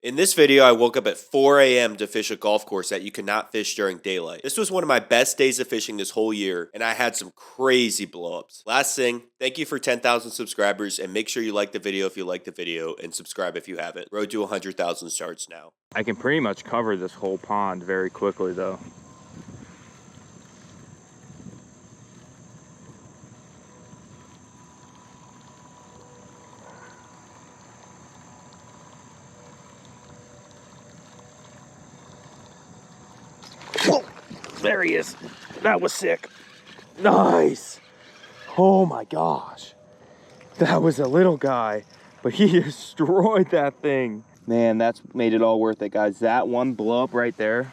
In this video, I woke up at 4 a.m. to fish a golf course that you cannot fish during daylight. This was one of my best days of fishing this whole year, and I had some crazy blowups. Last thing, thank you for 10,000 subscribers, and make sure you like the video if you like the video, and subscribe if you haven't. Road to 100,000 starts now. I can pretty much cover this whole pond very quickly though. Whoa, there he is. That was sick. Nice. Oh my gosh. That was a little guy, but he destroyed that thing. Man, that's made it all worth it, guys. That one blow up right there,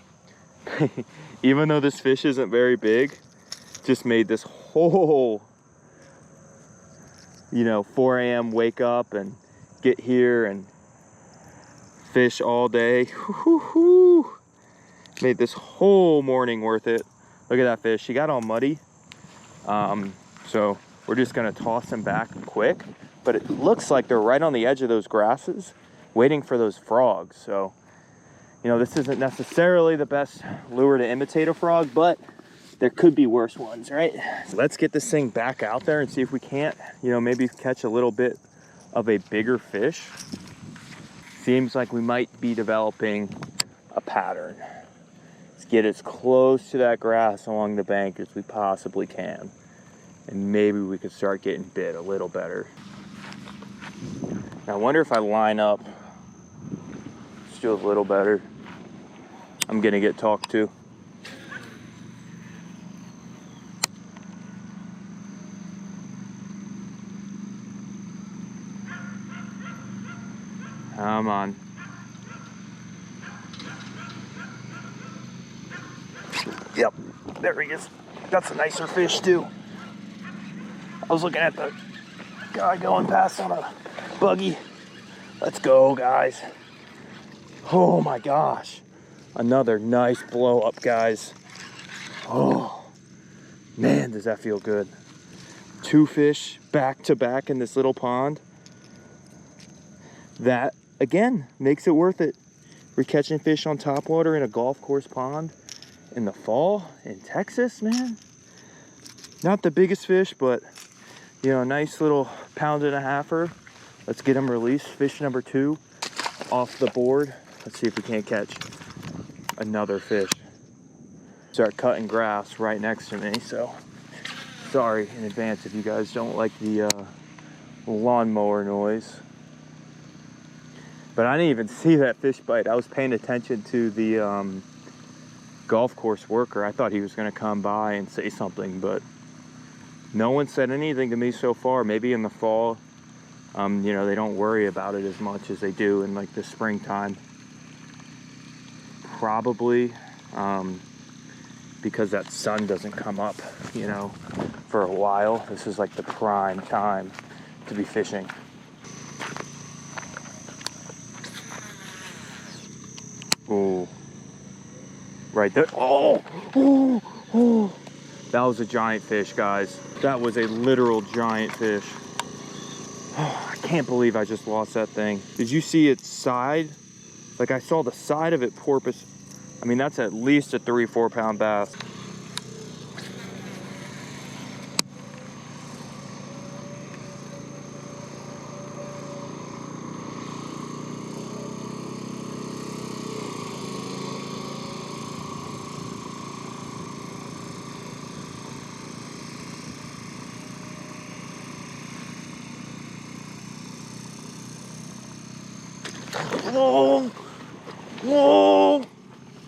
even though this fish isn't very big, just made this whole, 4 a.m. wake up and get here and fish all day. Made this whole morning worth it. Look at that fish. She got all muddy. So we're just gonna toss them back quick, but it looks like they're right on the edge of those grasses waiting for those frogs. So, this isn't necessarily the best lure to imitate a frog, but there could be worse ones, right? So let's get this thing back out there and see if we can't, maybe catch a little bit of a bigger fish. Seems like we might be developing a pattern. Let's get as close to that grass along the bank as we possibly can. And maybe we could start getting bit a little better. Now, I wonder if I line up, let's do a little better. I'm gonna get talked to. Come on. Yep, there he is. That's a nicer fish too. I was looking at the guy going past on a buggy. Let's go, guys. Oh my gosh. Another nice blow up, guys. Oh, man, does that feel good. 2 fish back to back in this little pond. That, again, makes it worth it. We're catching fish on Topwater in a golf course pond in the fall in Texas, man. Not the biggest fish, but a nice little 1.5-pounder. Let's get him released. Fish number 2 off the board. Let's see if we can't catch another fish. Start cutting grass right next to me, so sorry in advance if you guys don't like the lawnmower noise. But I didn't even see that fish bite. I was paying attention to the golf course worker. I thought he was gonna come by and say something, but no one said anything to me so far. Maybe in the fall, they don't worry about it as much as they do in like the springtime. Probably because that sun doesn't come up, for a while. This is like the prime time to be fishing. Oh, right there. Oh. That was a giant fish, guys. That was a literal giant fish. Oh, I can't believe I just lost that thing. Did you see its side? Like, I saw the side of it porpoise. I mean, that's at least a 3-4 pound bass. Whoa,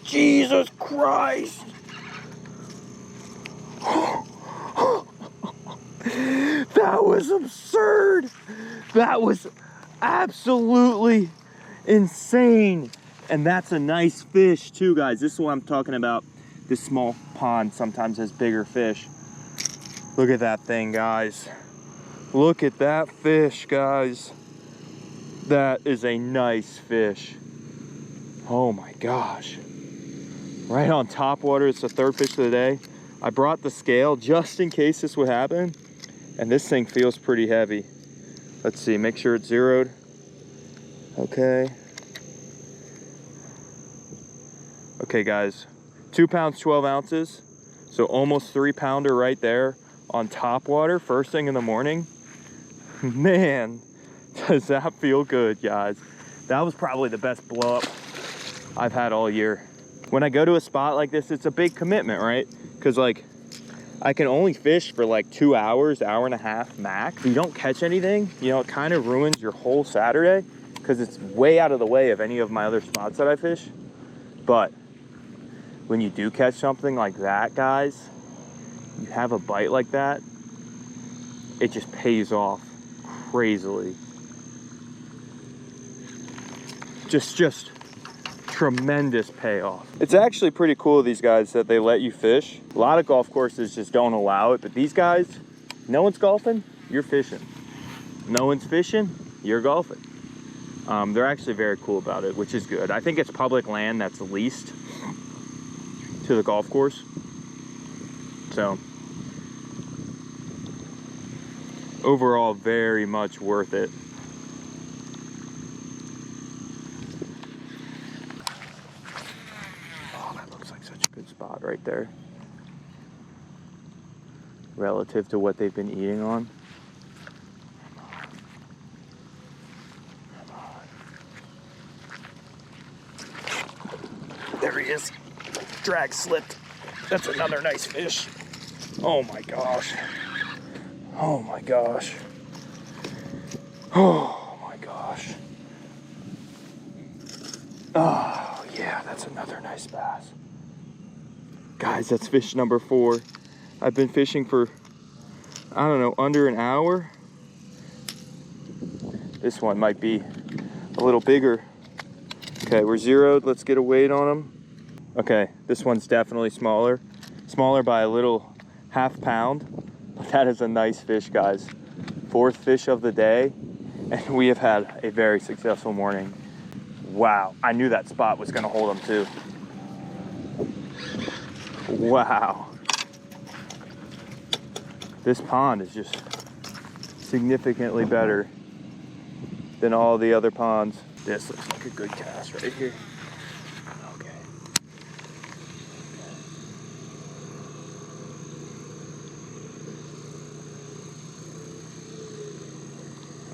Jesus Christ. That was absurd. That was absolutely insane. And that's a nice fish too, guys. This is what I'm talking about. This small pond sometimes has bigger fish. Look at that thing, guys. Look at that fish, guys. That is a nice fish. Oh my gosh. Right on Topwater. It's the 3rd fish of the day. I brought the scale just in case this would happen. And this thing feels pretty heavy. Let's see, make sure it's zeroed. Okay. Okay guys, 2 pounds, 12 ounces. So almost 3-pounder right there on Topwater, first thing in the morning. Man, does that feel good, guys. That was probably the best blow up I've had all year. When I go to a spot like this, it's a big commitment, right? Because like, I can only fish for like 2 hours, hour and a half max. If you don't catch anything, you know, it kind of ruins your whole Saturday because it's way out of the way of any of my other spots that I fish. But when you do catch something like that, guys, you have a bite like that, it just pays off crazily. Just tremendous payoff. It's actually pretty cool, these guys, that they let you fish. A lot of golf courses just don't allow it, but these guys, no one's golfing, you're fishing. No one's fishing, you're golfing. They're actually very cool about it, which is good. I think it's public land that's leased to the golf course. So overall, very much worth it. Oh, that looks like such a good spot right there relative to what they've been eating on. There he is. Drag slipped. That's another nice fish. Oh my gosh. Oh my gosh. Oh my gosh. Oh yeah, that's another nice bass. Guys, that's fish number 4. I've been fishing for, I don't know, under an hour. This one might be a little bigger. Okay, we're zeroed. Let's get a weight on them. Okay, this one's definitely smaller. Smaller by a little ½ pound. That is a nice fish, guys. 4th fish of the day, and we have had a very successful morning. Wow, I knew that spot was gonna hold them too. Wow. This pond is just significantly better than all the other ponds. This looks like a good cast right here. Okay.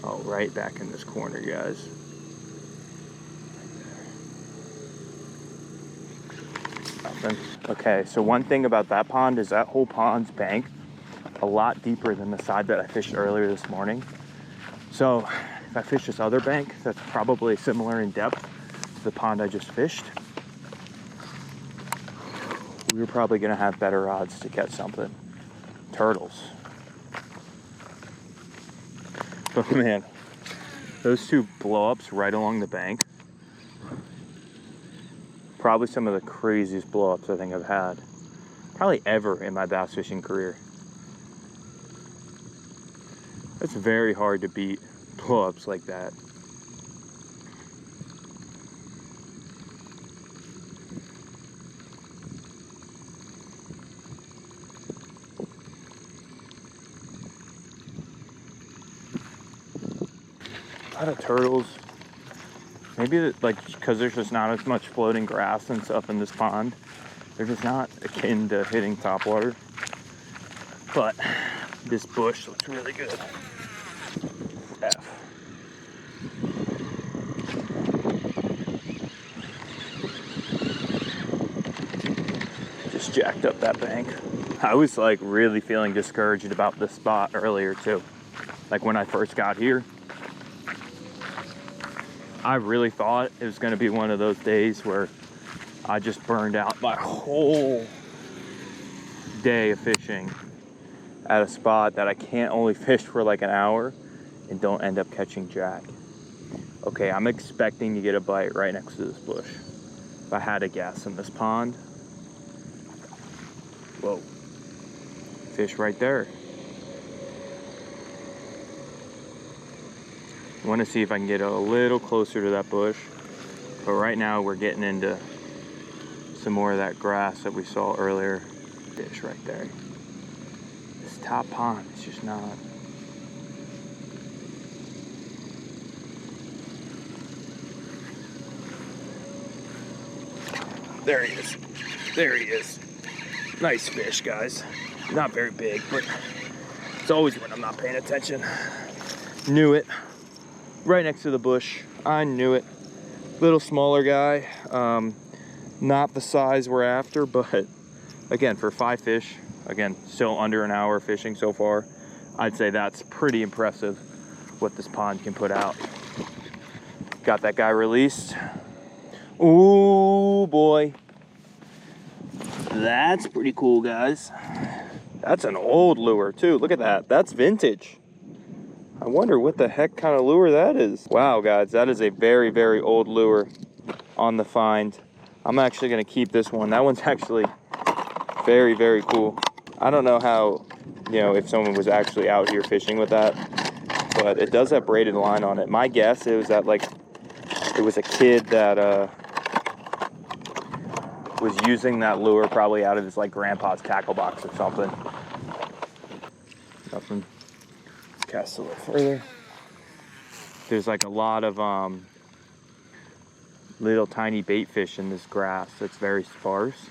Oh, right back in this corner, guys. Nothing. Okay, so one thing about that pond is that whole pond's bank a lot deeper than the side that I fished earlier this morning. So if I fish this other bank that's probably similar in depth to the pond I just fished, we're probably gonna have better odds to catch something. Turtles. But man, those 2 blow-ups right along the bank, probably some of the craziest blow-ups I think I've had, probably ever in my bass fishing career. It's very hard to beat blow-ups like that. A lot of turtles. Maybe like because there's just not as much floating grass and stuff in this pond, they're just not akin to hitting topwater. But this bush looks really good. F. Just jacked up that bank. I was like really feeling discouraged about this spot earlier too. Like when I first got here, I really thought it was gonna be one of those days where I just burned out my whole day of fishing at a spot that I can't only fish for like an hour and don't end up catching jack. Okay, I'm expecting to get a bite right next to this bush. If I had a guess in this pond, whoa, fish right there. I want to see if I can get a little closer to that bush, but right now we're getting into some more of that grass that we saw earlier. Fish right there. This top pond is just not. There he is. There he is. Nice fish, guys. Not very big, but it's always when I'm not paying attention. Knew it. Right next to the bush. I knew it. Little smaller guy. Not the size we're after, but again, for 5 fish, again, still under an hour fishing so far, I'd say that's pretty impressive what this pond can put out. Got that guy released. Ooh, boy. That's pretty cool, guys. That's an old lure, too. Look at that. That's vintage. I wonder what the heck kind of lure that is. Wow, guys, that is a very, very old lure on the find. I'm actually going to keep this one. That one's actually very, very cool. I don't know how, you know, if someone was actually out here fishing with that, but it does have braided line on it. My guess is that, like, it was a kid that was using that lure probably out of his, like, grandpa's tackle box or something. Nothing. Cast a little further. There's like a lot of little tiny bait fish in this grass that's very sparse,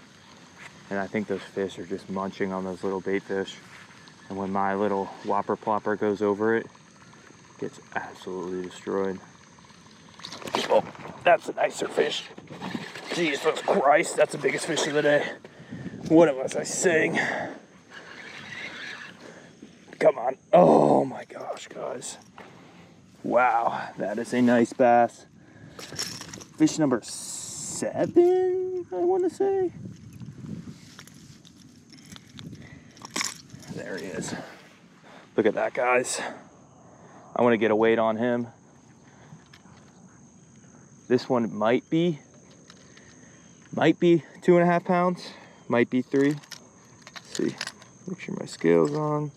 and I think those fish are just munching on those little bait fish, and when my little whopper plopper goes over it, it gets absolutely destroyed. Oh, that's a nicer fish. Jesus Christ, that's the biggest fish of the day. What was I saying? Come on. Oh my gosh, guys. Wow, that is a nice bass. Fish number 7, I want to say. There he is. Look at that, guys. I want to get a weight on him. This one might be 2.5 pounds, might be 3. Let's see, make sure my scale's on.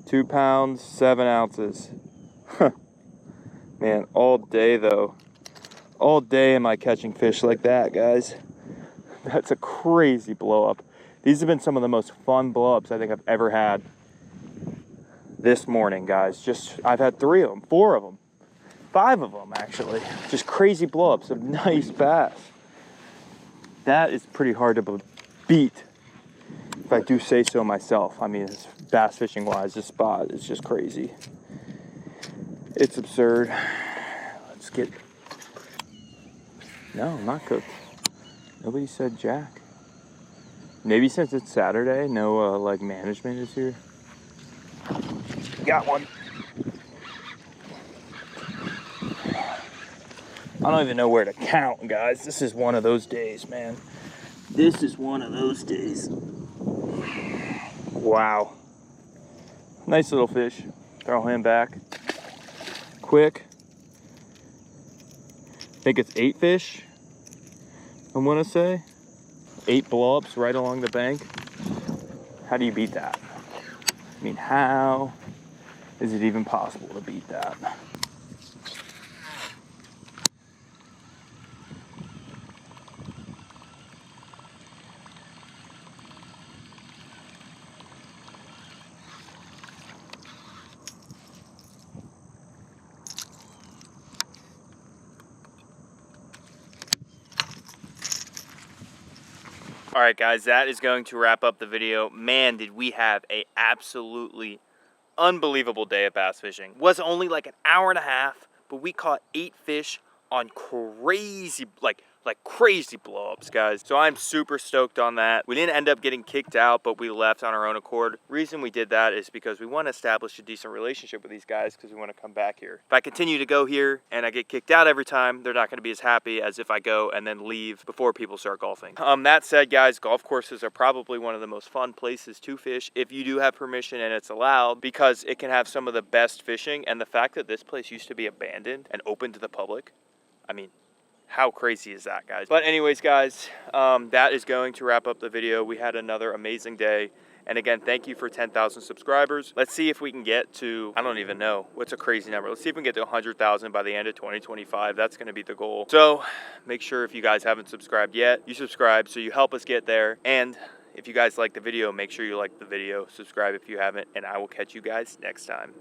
2 pounds, 7 ounces. Man, all day though. All day am I catching fish like that, guys. That's a crazy blow up. These have been some of the most fun blow ups I think I've ever had this morning, guys. I've had 3 of them, 4 of them, 5 of them actually. Just crazy blow ups of nice bass. That is pretty hard to beat, if I do say so myself. I mean, bass fishing wise, this spot is just crazy. It's absurd. Let's get... No, not cooked. Nobody said jack. Maybe since it's Saturday, no like management is here. Got one. I don't even know where to count, guys. This is one of those days, man. This is one of those days. Wow. Nice little fish. Throw him back. Quick. I think it's 8 fish, I want to say. 8 blow-ups right along the bank. How do you beat that? I mean, how is it even possible to beat that? All right, guys, that is going to wrap up the video. Man, did we have a absolutely unbelievable day of bass fishing. Was only like an hour and a half, but we caught 8 fish on crazy, like crazy blow-ups, guys. So I'm super stoked on that. We didn't end up getting kicked out, but we left on our own accord. Reason we did that is because we want to establish a decent relationship with these guys because we want to come back here. If I continue to go here and I get kicked out every time, they're not going to be as happy as if I go and then leave before people start golfing. That said, guys, golf courses are probably one of the most fun places to fish if you do have permission and it's allowed, because it can have some of the best fishing. And the fact that this place used to be abandoned and open to the public, I mean, how crazy is that, guys? But anyways, guys, that is going to wrap up the video. We had another amazing day. And again, thank you for 10,000 subscribers. Let's see if we can get to, I don't even know, what's a crazy number. Let's see if we can get to 100,000 by the end of 2025. That's going to be the goal. So make sure, if you guys haven't subscribed yet, you subscribe so you help us get there. And if you guys like the video, make sure you like the video, subscribe if you haven't, and I will catch you guys next time.